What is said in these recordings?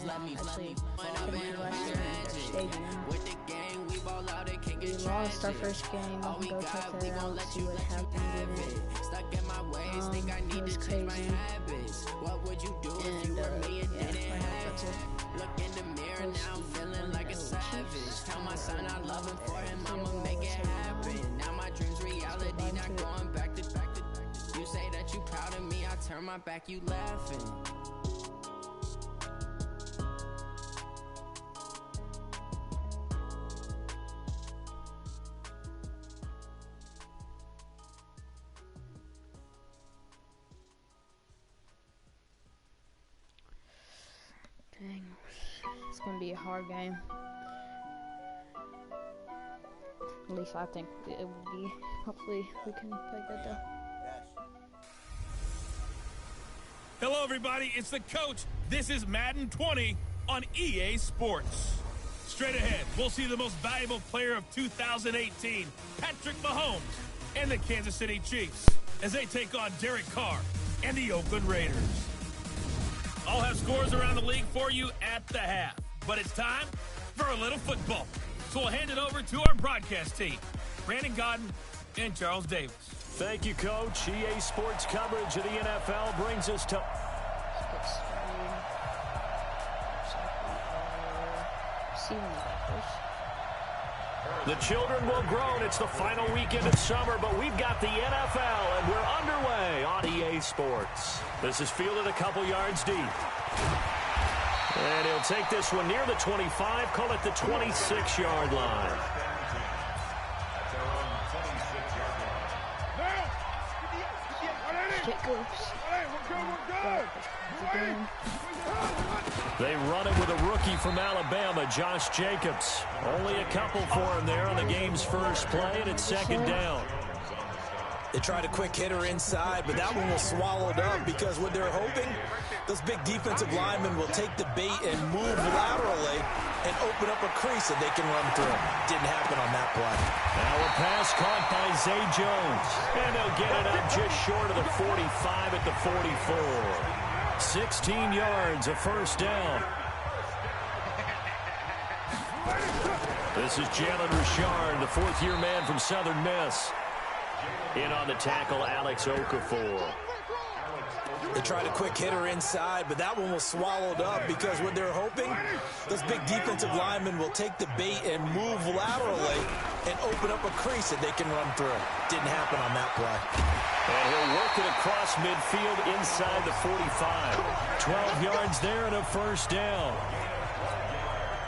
Actually, we lost our first game. You can go check that out, see what happened in it. It was crazy. And, yeah, that's it. Look in the mirror now, I'm feeling like a savage. Tell my son I love him for him, I'ma make it happen. Now my dream's reality, not going back to. You say that you proud of me, I turn my back, you laughing. Dang, it's gonna be a hard game. At least I think it will be. Hopefully we can play good though. Hello everybody, it's the coach. This is Madden 20 on EA Sports. Straight ahead, we'll see the most valuable player of 2018, Patrick Mahomes, and the Kansas City Chiefs, as they take on Derek Carr and the Oakland Raiders. I'll have scores around the league for you at the half. But it's time for a little football. So we'll hand it over to our broadcast team, Brandon Godden and Charles Davis. Thank you, Coach. EA Sports coverage of the NFL brings us to... The children will groan. It's the final weekend of summer, but we've got the NFL, and we're underway on EA Sports. This is fielded a couple yards deep. And he'll take this one near the 25, call it the 26-yard line. They run it with a rookie from Alabama, Josh Jacobs. Only a couple for him there on the game's first play, and it's second down. They tried a quick hitter inside, but that one was swallowed up because what they're hoping, those big defensive linemen will take the bait and move laterally and open up a crease that they can run through. Didn't happen on that play. Now a pass caught by Zay Jones. And they'll get it up just short of the 45 at the 44. 16 yards, a first down. This is Jalen Richard, the fourth-year man from Southern Miss. In on the tackle, Alex Okafor. They tried a quick hitter inside, but that one was swallowed up because what they're hoping, those big defensive linemen will take the bait and move laterally and open up a crease that they can run through. Didn't happen on that play. And he'll work it across midfield inside the 45. 12 yards there and a first down.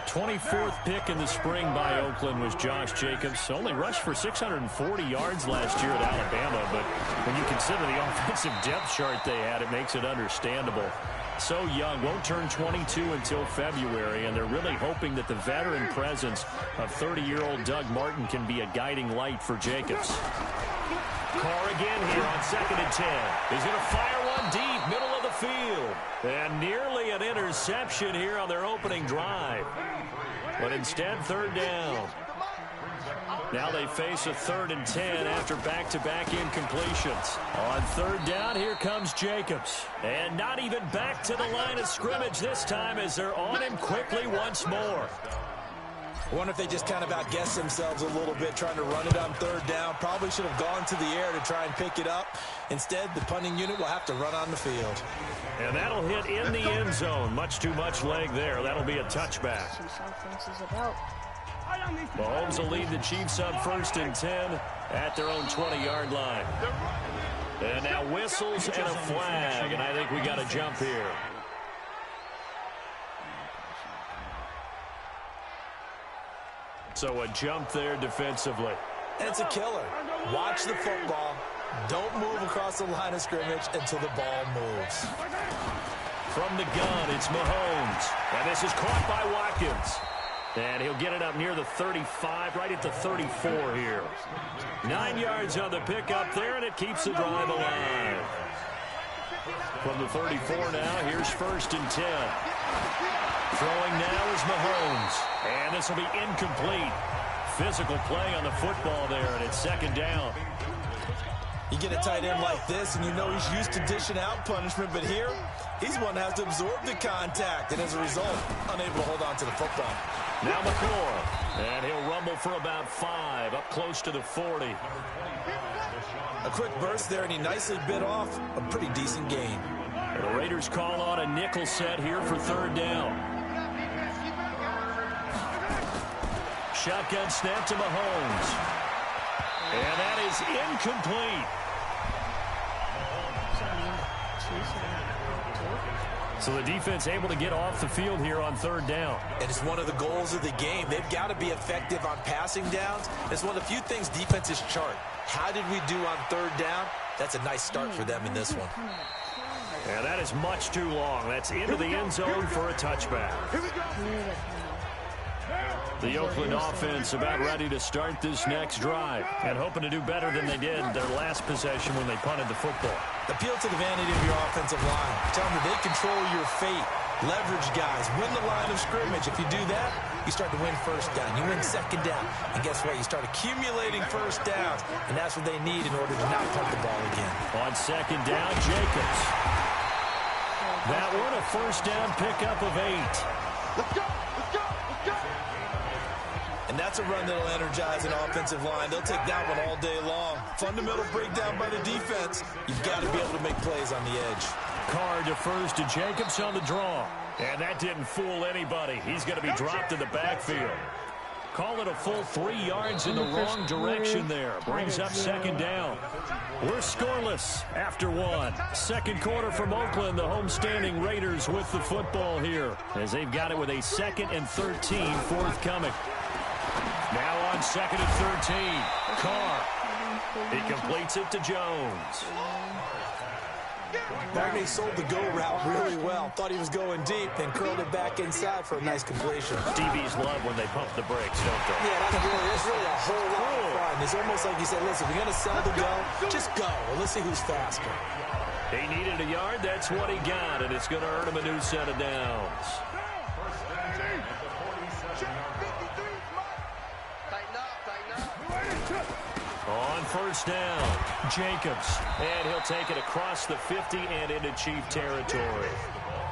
24th pick in the spring by Oakland was Josh Jacobs. Only rushed for 640 yards last year at Alabama, but when you consider the offensive depth chart they had, it makes it understandable. So young, won't turn 22 until February, and they're really hoping that the veteran presence of 30-year-old Doug Martin can be a guiding light for Jacobs. Carr again here on 2nd and 10. He's going to fire one deep, middle of the field. And nearly an interception here on their opening drive. But instead, third down. Now they face a 3rd and 10 after back-to-back incompletions. On third down, here comes Jacobs. And not even back to the line of scrimmage this time as they're on him quickly once more. I wonder if they just kind of outguessed themselves a little bit trying to run it on third down. Probably should have gone to the air to try and pick it up. Instead, the punting unit will have to run on the field. And that'll hit in the end zone. Much too much leg there. That'll be a touchback. Mahomes will lead the Chiefs up 1st and 10 at their own 20-yard line. And now whistles and a flag, and I think we got a jump here. So a jump there defensively. And it's a killer. Watch the football. Don't move across the line of scrimmage until the ball moves. From the gun, it's Mahomes. And this is caught by Watkins. And he'll get it up near the 35, right at the 34 here. 9 yards on the pickup there, and it keeps the drive alive. From the 34 now, here's 1st and 10. Throwing now is Mahomes. And this will be incomplete. Physical play on the football there, and it's 2nd down. You get a tight end like this, and you know he's used to dishing out punishment, but here, he's one that has to absorb the contact, and as a result, unable to hold on to the football. Now McCoy, and he'll rumble for about 5, up close to the 40. A quick burst there, and he nicely bit off a pretty decent gain. The Raiders call on a nickel set here for 3rd down. Shotgun snap to Mahomes. And that is incomplete. So the defense able to get off the field here on 3rd down. And it's one of the goals of the game. They've got to be effective on passing downs. It's one of the few things defenses chart. How did we do on 3rd down? That's a nice start for them in this one. And that is much too long. That's into the end zone for a touchback. The Oakland offense about ready to start this next drive and hoping to do better than they did their last possession when they punted the football. Appeal to the vanity of your offensive line. Tell them that they control your fate. Leverage guys. Win the line of scrimmage. If you do that, you start to win 1st down. You win 2nd down. And guess what? You start accumulating 1st downs. And that's what they need in order to not punt the ball again. On 2nd down, Jacobs. That one a 1st down pickup of 8. Let's go! Let's go! Let's go! And that's a run that'll energize an offensive line. They'll take that one all day long. Fundamental breakdown by the defense. You've got to be able to make plays on the edge. Carr defers to Jacobs on the draw. And that didn't fool anybody. He's going to be dropped in the backfield. Call it a full 3 yards in the wrong direction there. Brings up 2nd down. We're scoreless after 1. 2nd quarter from Oakland. The homestanding Raiders with the football here as they've got it with a 2nd and 13 forthcoming. Now on 2nd and 13. Carr. He completes it to Jones. Magnay sold the go route really well. Thought he was going deep, then curled it back inside for a nice completion. DBs love when they pump the brakes, don't they? Yeah, that's really a whole lot of fun. It's almost like he said, listen, if you're going to sell the go, just go. Well, let's see who's faster. He needed a yard. That's what he got, and it's going to earn him a new set of downs. On 1st down, Jacobs, and he'll take it across the 50 and into Chief territory.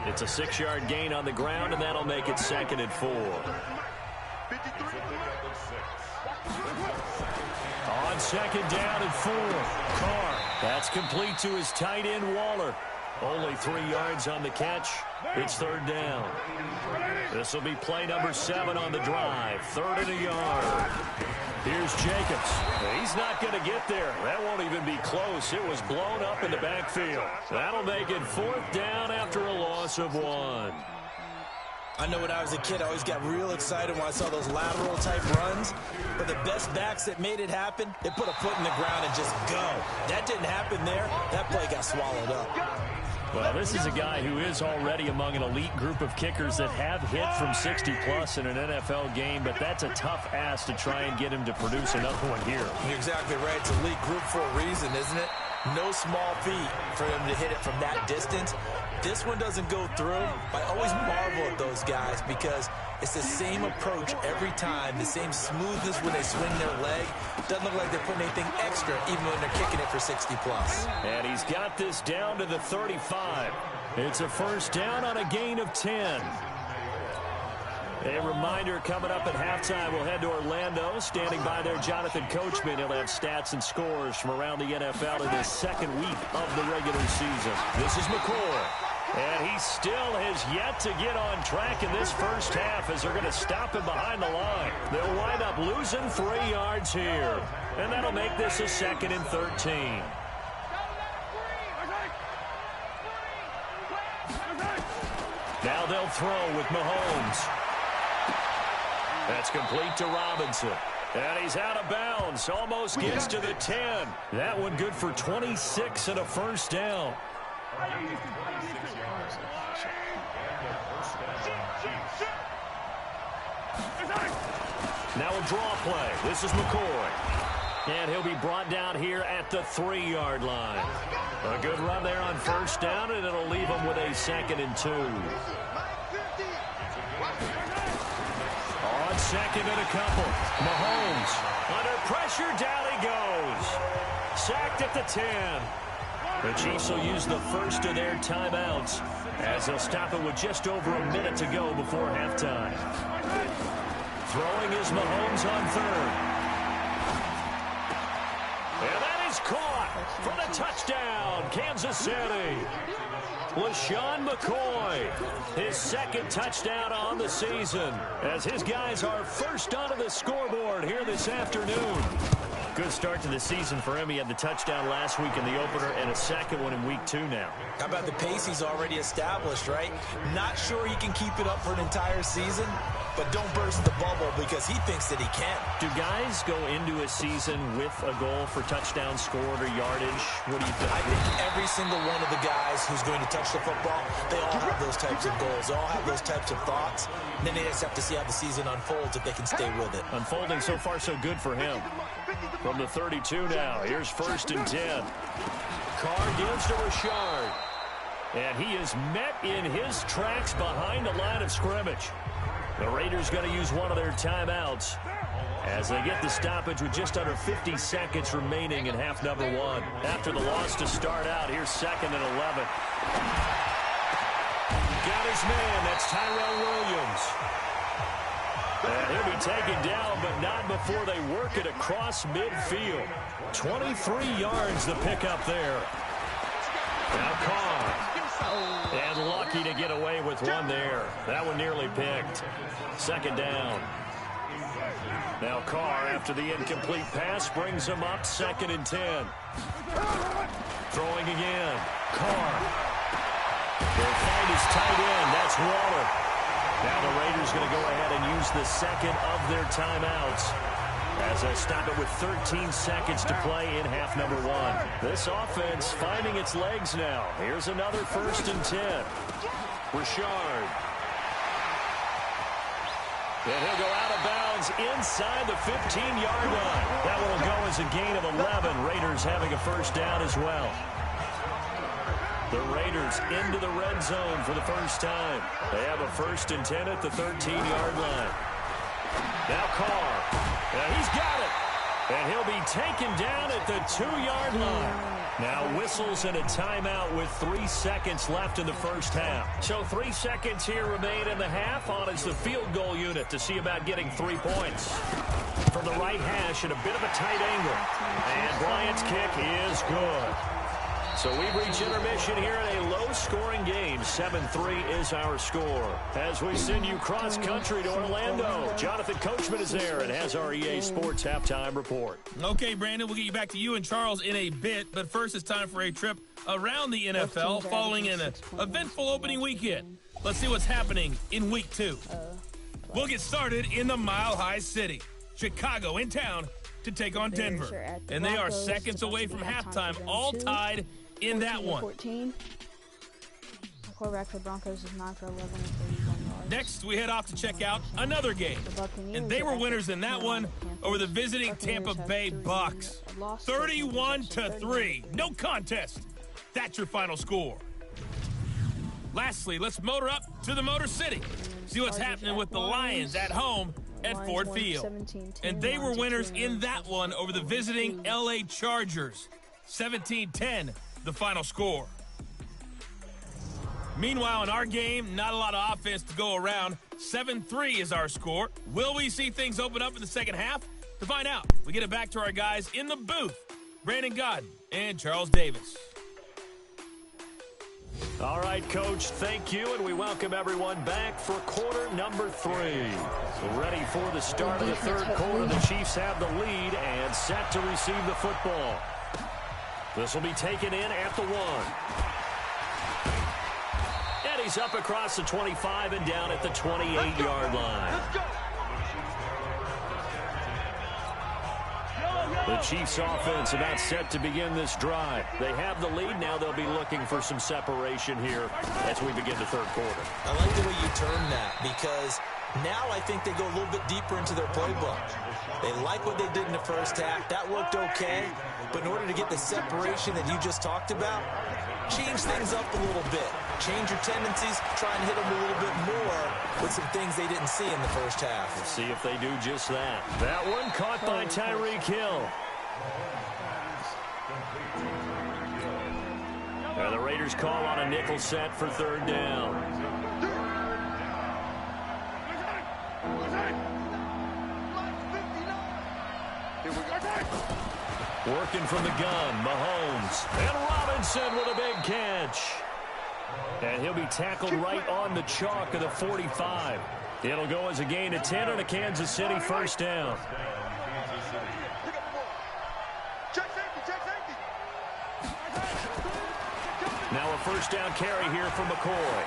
It's a 6-yard gain on the ground, and that'll make it 2nd and 4. On 2nd down and 4, Carr. That's complete to his tight end, Waller. Only 3 yards on the catch. It's 3rd down. This will be play number 7 on the drive. 3rd and a yard. Here's Jacobs. He's not going to get there. That won't even be close. It was blown up in the backfield. That'll make it 4th down after a loss of 1. I know when I was a kid, I always got real excited when I saw those lateral type runs. But the best backs that made it happen, they put a foot in the ground and just go. That didn't happen there. That play got swallowed up. Well, this is a guy who is already among an elite group of kickers that have hit from 60-plus in an NFL game, but that's a tough ask to try and get him to produce another one here. You're exactly right. It's an elite group for a reason, isn't it? No small feat for him to hit it from that distance. This one doesn't go through. I always marvel at those guys because it's the same approach every time, the same smoothness when they swing their leg. Doesn't look like they're putting anything extra even when they're kicking it for 60-plus. And he's got this down to the 35. It's a 1st down on a gain of 10. A reminder, coming up at halftime, we'll head to Orlando. Standing by there, Jonathan Coachman. He'll have stats and scores from around the NFL in this 2nd week of the regular season. This is McCoy. And he still has yet to get on track in this 1st half as they're going to stop him behind the line. They'll wind up losing 3 yards here. And that'll make this a 2nd and 13. Now they'll throw with Mahomes. That's complete to Robinson. And he's out of bounds. Almost gets to the 10. That one good for 26 and a 1st down. Now a draw play. This is McCoy. And he'll be brought down here at the 3-yard line. A good run there on 1st down, and it'll leave him with a 2nd and 2. On 2nd and a couple. Mahomes under pressure. Down he goes. Sacked at the 10. The Chiefs will use the first of their timeouts as they'll stop it with just over a minute to go before halftime. Throwing is Mahomes on third. And that is caught for the touchdown, Kansas City. LaShawn McCoy, his second touchdown on the season, as his guys are first onto the scoreboard here this afternoon. Good start to the season for him. He had the touchdown last week in the opener and a second one in week 2 now. How about the pace he's already established, right? Not sure he can keep it up for an entire season, but don't burst the bubble because he thinks that he can. Do guys go into a season with a goal for touchdown scored or yardage? What do you think? I think every single one of the guys who's going to touch the football, they all have those types of goals. They all have those types of thoughts. And then they just have to see how the season unfolds if they can stay with it. Unfolding so far so good for him. From the 32 now, here's 1st and 10. Carr gives to Richard. And he is met in his tracks behind the line of scrimmage. The Raiders going to use one of their timeouts as they get the stoppage with just under 50 seconds remaining in half number 1. After the loss to start out, here's 2nd and 11. Got his man. That's Tyrell Williams. And he'll be taken down, but not before they work it across midfield. 23 yards the pickup there. Now Carr. And lucky to get away with one there. That one nearly picked. 2nd down. Now Carr, after the incomplete pass, brings him up 2nd and 10. Throwing again. Carr. They'll find his tight end. That's Waller. Now the Raiders going to go ahead and use the second of their timeouts as they stop it with 13 seconds to play in half number 1. This offense finding its legs now. Here's another 1st and 10. Richard. And he'll go out of bounds inside the 15-yard line. That one will go as a gain of 11. Raiders having a first down as well. The Raiders into the red zone for the first time. They have a 1st and 10 at the 13-yard line. Now Carr. And he's got it. And he'll be taken down at the 2-yard line. Now whistles and a timeout with 3 seconds left in the first half. So 3 seconds here remain in the half. On is the field goal unit to see about getting 3 points. From the right hash at a bit of a tight angle. And Bryant's kick is good. So we've reached intermission here in a low-scoring game. 7-3 is our score. As we send you cross-country to Orlando, Jonathan Coachman is there and has our EA Sports halftime report. Okay, Brandon, we'll get you back to you and Charles in a bit. But first, it's time for a trip around the NFL following an eventful opening weekend. Let's see what's happening in Week 2. We'll get started in the Mile High City. Chicago in town to take on Denver. And they are seconds away from halftime, all tied in that one. 14. The quarterback for the Broncos is 9 for 11 and 31 yards. Next, we head off to check out another game. And they were winners in that one over the visiting Tampa Bay Bucks. 31-3. No contest. That's your final score. Lastly, let's motor up to the Motor City. See what's happening with the Lions at home at Ford Field. And they were winners in that one over the visiting LA Chargers. 17-10, the final score. Meanwhile, in our game, not a lot of offense to go around. 7-3 is our score. Will we see things open up in the second half? To find out, we get it back to our guys in the booth, Brandon Godden and Charles Davis. All right, Coach, thank you, and we welcome everyone back for quarter number 3. Ready for the start of the third quarter. The Chiefs have the lead and set to receive the football. This will be taken in at the 1. And he's up across the 25 and down at the 28-yard line. Let's go. The Chiefs offense about set to begin this drive. They have the lead. Now they'll be looking for some separation here as we begin the third quarter. I like the way you term that because now I think they go a little bit deeper into their playbook. They like what they did in the first half. That worked okay. But in order to get the separation that you just talked about, change things up a little bit. Change your tendencies. Try and hit them a little bit more with some things they didn't see in the first half. We'll see if they do just that. That one caught by Tyreek Hill. And the Raiders call on a nickel set for third down. Working from the gun, Mahomes. And Robinson with a big catch. And he'll be tackled right on the chalk of the 45. It'll go as a gain of 10 and a Kansas City first down. Now a first down carry here from McCoy.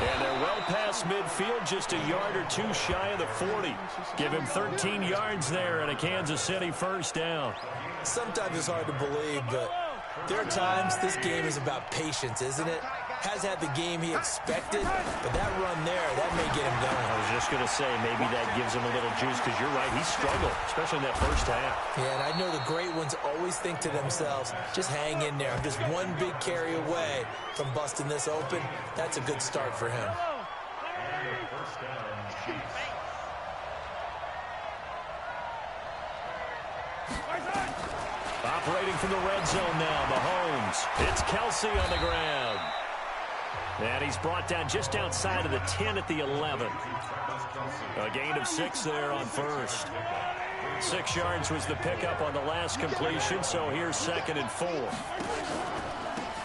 And they're well past midfield, just a yard or two shy of the 40. Give him 13 yards there and a Kansas City first down. Sometimes it's hard to believe, but there are times this game is about patience, isn't it? Has had the game he expected, but that run there, that may get him going. I was just going to say, maybe that gives him a little juice, because you're right, he struggled, especially in that first half. Yeah, and I know the great ones always think to themselves, just hang in there. I'm just one big carry away from busting this open. That's a good start for him. Operating from the red zone now, Mahomes. It's Kelsey on the ground. And he's brought down just outside of the 10 at the 11. A gain of 6 there on first. 6 yards was the pickup on the last completion, so here's 2nd and 4.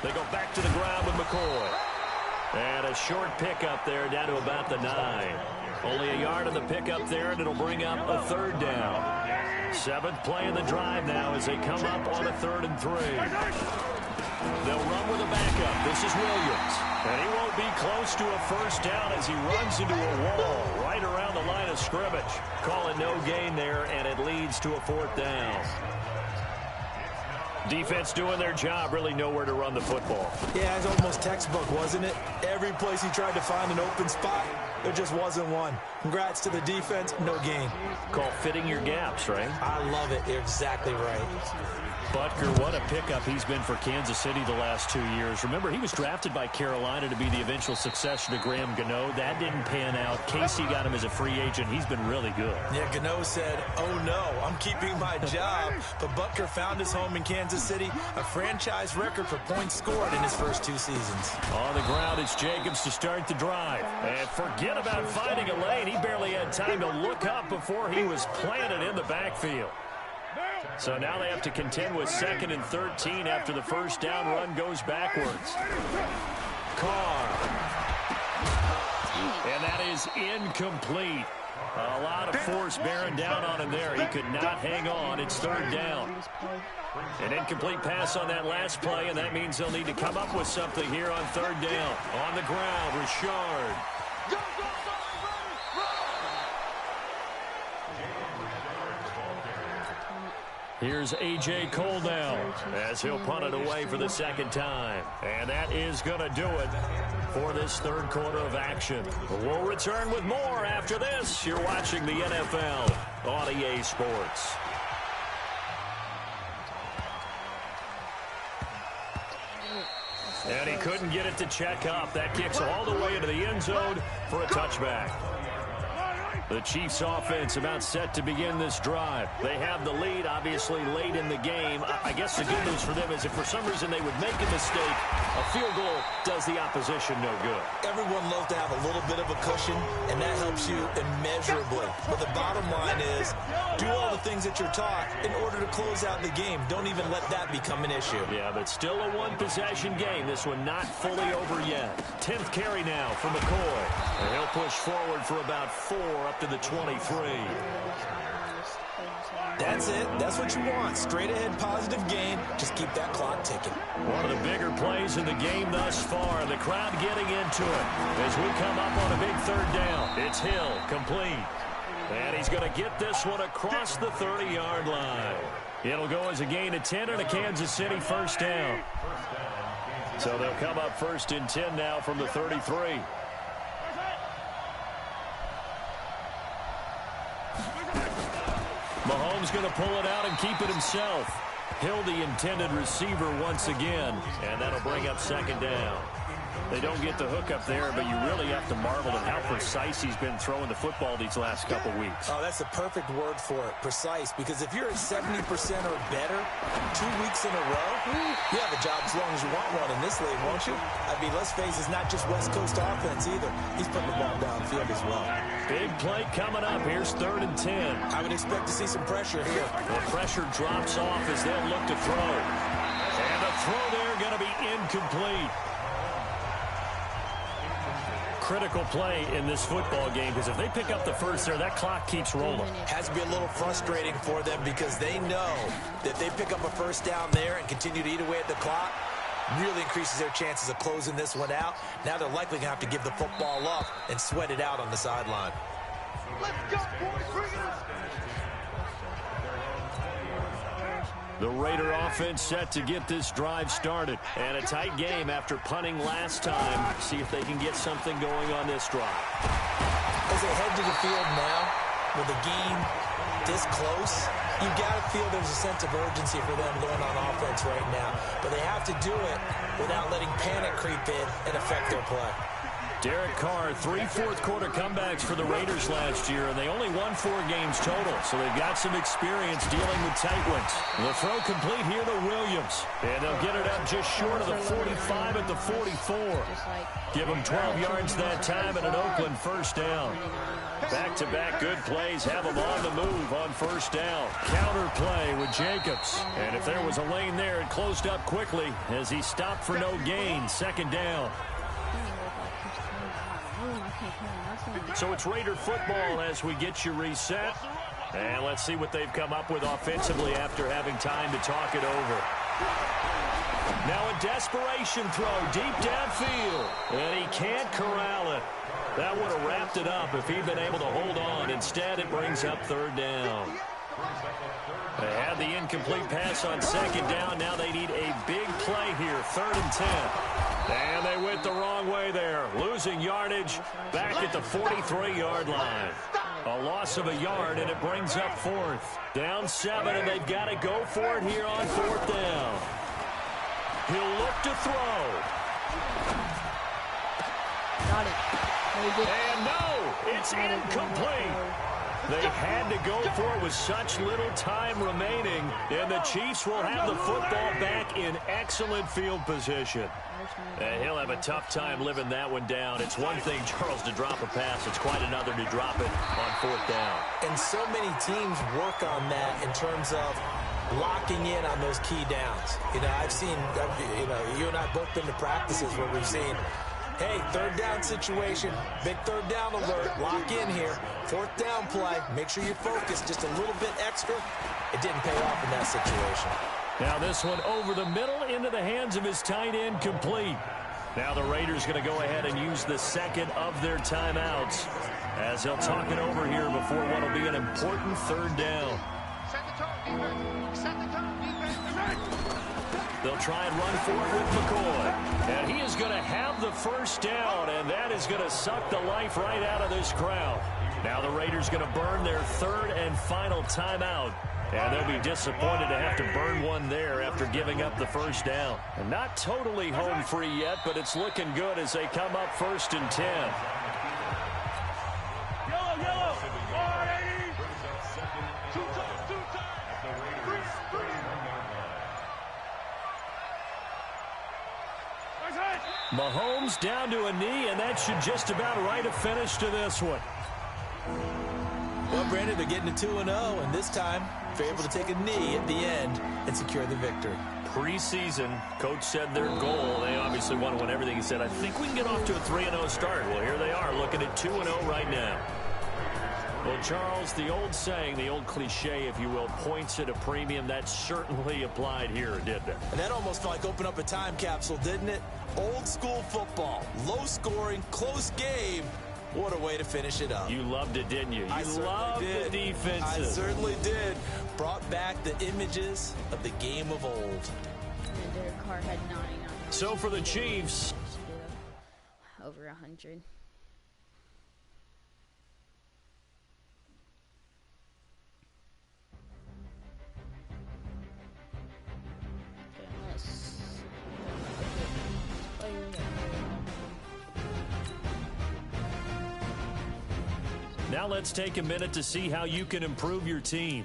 They go back to the ground with McCoy. And a short pickup there down to about the 9. Only a yard on the pickup there, and it'll bring up a third down. 7th play of the drive now as they come up on a 3rd and 3. They'll run with a backup. This is Williams. And he won't be close to a first down as he runs into a wall right around the line of scrimmage. Call it no gain there, and it leads to a 4th down. Defense doing their job, really nowhere to run the football. Yeah, it's almost textbook, wasn't it? Every place he tried to find an open spot, there just wasn't one. Congrats to the defense, no gain. Called fitting your gaps, right? I love it. You're exactly right. Butker, what a pickup he's been for Kansas City the last 2 years. Remember, he was drafted by Carolina to be the eventual successor to Graham Gano. That didn't pan out. Casey got him as a free agent. He's been really good. Yeah, Gano said, oh no, I'm keeping my job. But Butker found his home in Kansas City, a franchise record for points scored in his first 2 seasons. On the ground, it's Jacobs to start the drive. And forget about finding a lane. He barely had time to look up before he was planted in the backfield. So now they have to contend with 2nd and 13 after the first down run goes backwards. Carr. And that is incomplete. A lot of force bearing down on him there. He could not hang on. It's 3rd down. An incomplete pass on that last play, and that means they'll need to come up with something here on 3rd down. On the ground, Richard. Here's A.J. Cole now as he'll punt it away for the 2nd time. And that is going to do it for this 3rd quarter of action. We'll return with more after this. You're watching the NFL on EA Sports. And he couldn't get it to check up. That kicks all the way into the end zone for a touchback. The Chiefs offense about set to begin this drive. They have the lead, obviously, late in the game. I guess the good news for them is if for some reason they would make a mistake, a field goal does the opposition no good. Everyone loves to have a little bit of a cushion, and that helps you immeasurably. But the bottom line is, do all the things that you're taught in order to close out the game. Don't even let that become an issue. Yeah, but still a one-possession game. This one not fully over yet. 10th carry now for McCoy. And he'll push forward for about 4 up to the 23. That's it. That's what you want. Straight ahead positive gain. Just keep that clock ticking. One of the bigger plays in the game thus far. The crowd getting into it as we come up on a big 3rd down. It's Hill, complete. And he's going to get this one across the 30-yard line. It'll go as a gain of 10 and a Kansas City first down. So they'll come up 1st and 10 now from the 33. Mahomes going to pull it out and keep it himself. Hill, the intended receiver once again, and that'll bring up 2nd down. They don't get the hook up there, but you really have to marvel at how precise he's been throwing the football these last couple weeks. Oh, that's the perfect word for it, precise, because if you're at 70% or better 2 weeks in a row, you have a job as long as you want one in this league, won't you? I mean, let's face it, it's not just West Coast offense either. He's putting the ball downfield as well. Big play coming up. Here's 3rd and 10. I would expect to see some pressure here. The pressure drops off as they'll look to throw. And the throw there going to be incomplete. Critical play in this football game, because if they pick up the first there, that clock keeps rolling. Has to be a little frustrating for them because they know that they pick up a first down there and continue to eat away at the clock, really increases their chances of closing this one out. Now they're likely going to have to give the football up and sweat it out on the sideline. Let's go, boys. Bring it up. The Raider offense set to get this drive started. And a tight game after punting last time. See if they can get something going on this drive. As they head to the field now, with the game this close, you've got to feel there's a sense of urgency for them going on offense right now. But they have to do it without letting panic creep in and affect their play. Derek Carr, 3 fourth-quarter comebacks for the Raiders last year, and they only won 4 games total, so they've got some experience dealing with tight ones. The throw complete here to Williams, and they'll get it up just short of the 45 at the 44. Give them 12 yards that time and an Oakland first down. Back-to-back good plays have them on the move on first down. Counter play with Jacobs, and if there was a lane there, it closed up quickly as he stopped for no gain. 2nd down. So it's Raider football as we get you reset. And let's see what they've come up with offensively after having time to talk it over. Now a desperation throw deep downfield. And he can't corral it. That would have wrapped it up if he'd been able to hold on. Instead, it brings up 3rd down. They had the incomplete pass on 2nd down. Now they need a big play here. 3rd and 10. And they went the wrong way there. Losing yardage back at the 43-yard line. A loss of a yard, and it brings up 4th. Down 7, and they've got to go for it here on 4th down. He'll look to throw. Got it. And no, it's incomplete. They had to go for it with such little time remaining, and the Chiefs will have the football back in excellent field position. And he'll have a tough time living that one down. It's one thing, Charles, to drop a pass. It's quite another to drop it on 4th down. And so many teams work on that in terms of locking in on those key downs. You know, I've seen, you and I both been to practices where we've seen, hey, 3rd down situation, big 3rd down alert, lock in here, 4th down play, make sure you're focused just a little bit extra. It didn't pay off in that situation. Now this one over the middle into the hands of his tight end, complete. Now the Raiders going to go ahead and use the 2nd of their timeouts as they'll talk it over here before what will be an important 3rd down. Set the tone, defense. Set the tone, defense. They'll try and run forward with McCoy. And he is going to have the first down, and that is going to suck the life right out of this crowd. Now the Raiders going to burn their 3rd and final timeout. And they'll be disappointed to have to burn one there after giving up the first down. And not totally home free yet, but it's looking good as they come up 1st and 10. Yellow. 480. Two times. Mahomes down to a knee, and that should just about write a finish to this one. Well, Brandon, they're getting to 2-0, and this time they're able to take a knee at the end and secure the victory. Preseason, coach said their goal, they obviously want to win everything. He said, I think we can get off to a 3-0 start. Well, here they are looking at 2-0 right now. Well, Charles, the old saying, the old cliche, if you will, points at a premium, that certainly applied here, didn't it? And that almost felt like open up a time capsule, didn't it? Old school football, low scoring, close game. What a way to finish it up. You loved it, didn't you? I loved did. The defenses. I certainly did. Brought back the images of the game of old. And Derek Carr had 9 on it. So for the Chiefs, over 100. Okay, let's play Now let's take a minute to see how you can improve your team.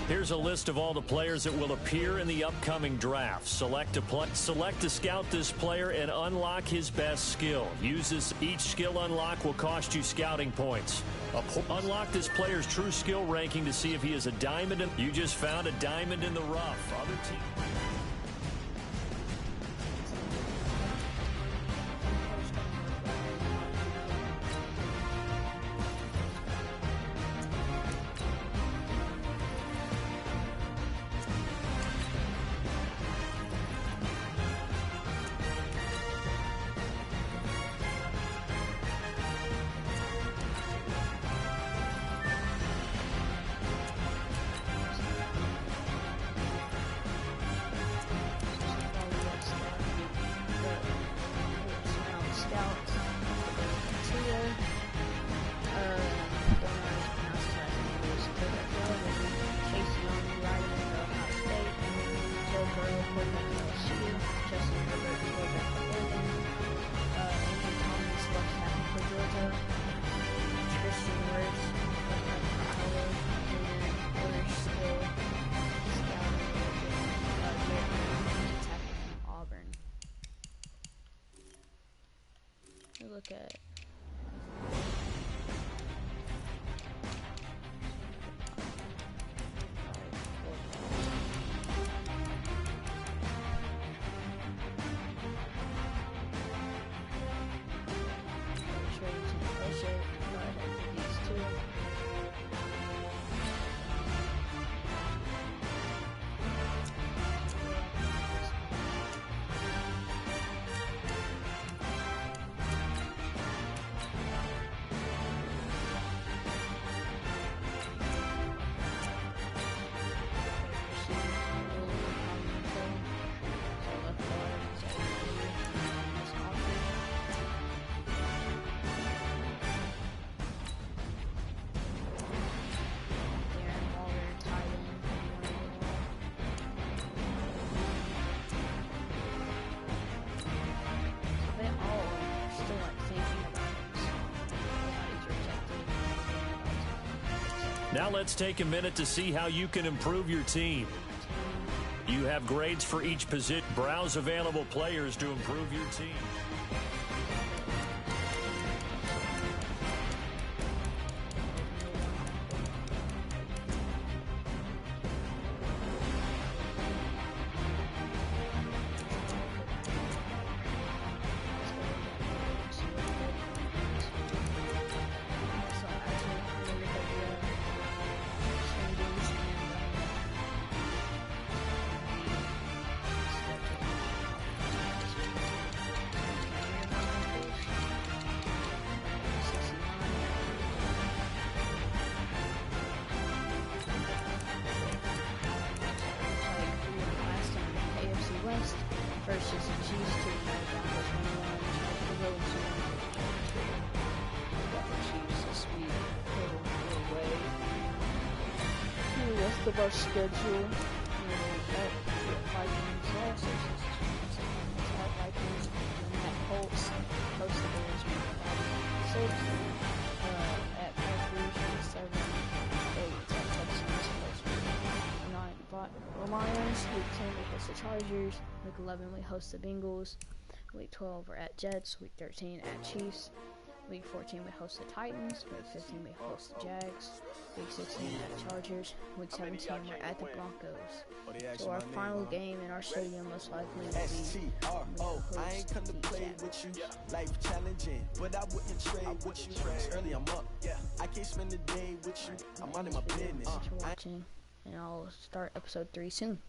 Here's a list of all the players that will appear in the upcoming draft. Select to scout this player and unlock his best skill. Each skill unlock will cost you scouting points. Unlock this player's true skill ranking to see if he is a diamond. You just found a diamond in the rough. Other team. Look at Now let's take a minute to see how you can improve your team. You have grades for each position. Browse available players to improve your team. versus the Chiefs to the Chiefs this week. That's the best schedule. At Vikings losses. At Vikings and at Colts. Most of those were 6. At Packers 7. 8. At Texans 9. Lions, week 10 we host the Chargers, week 11 we host the Bengals, week 12 we're at Jets, week 13 at Chiefs, Week 14 we host the Titans. Week 15 we host the Jags. Week 16 we're at the Chargers. Week 17 we're at the Broncos. So our final game in our stadium most likely will be STRO. I ain't come to play with you. Life challenging, but I wouldn't trade with you. Early I'm up. I can't spend the day with you. I'm minding my business. Thanks for watching, and I'll start episode 3 soon.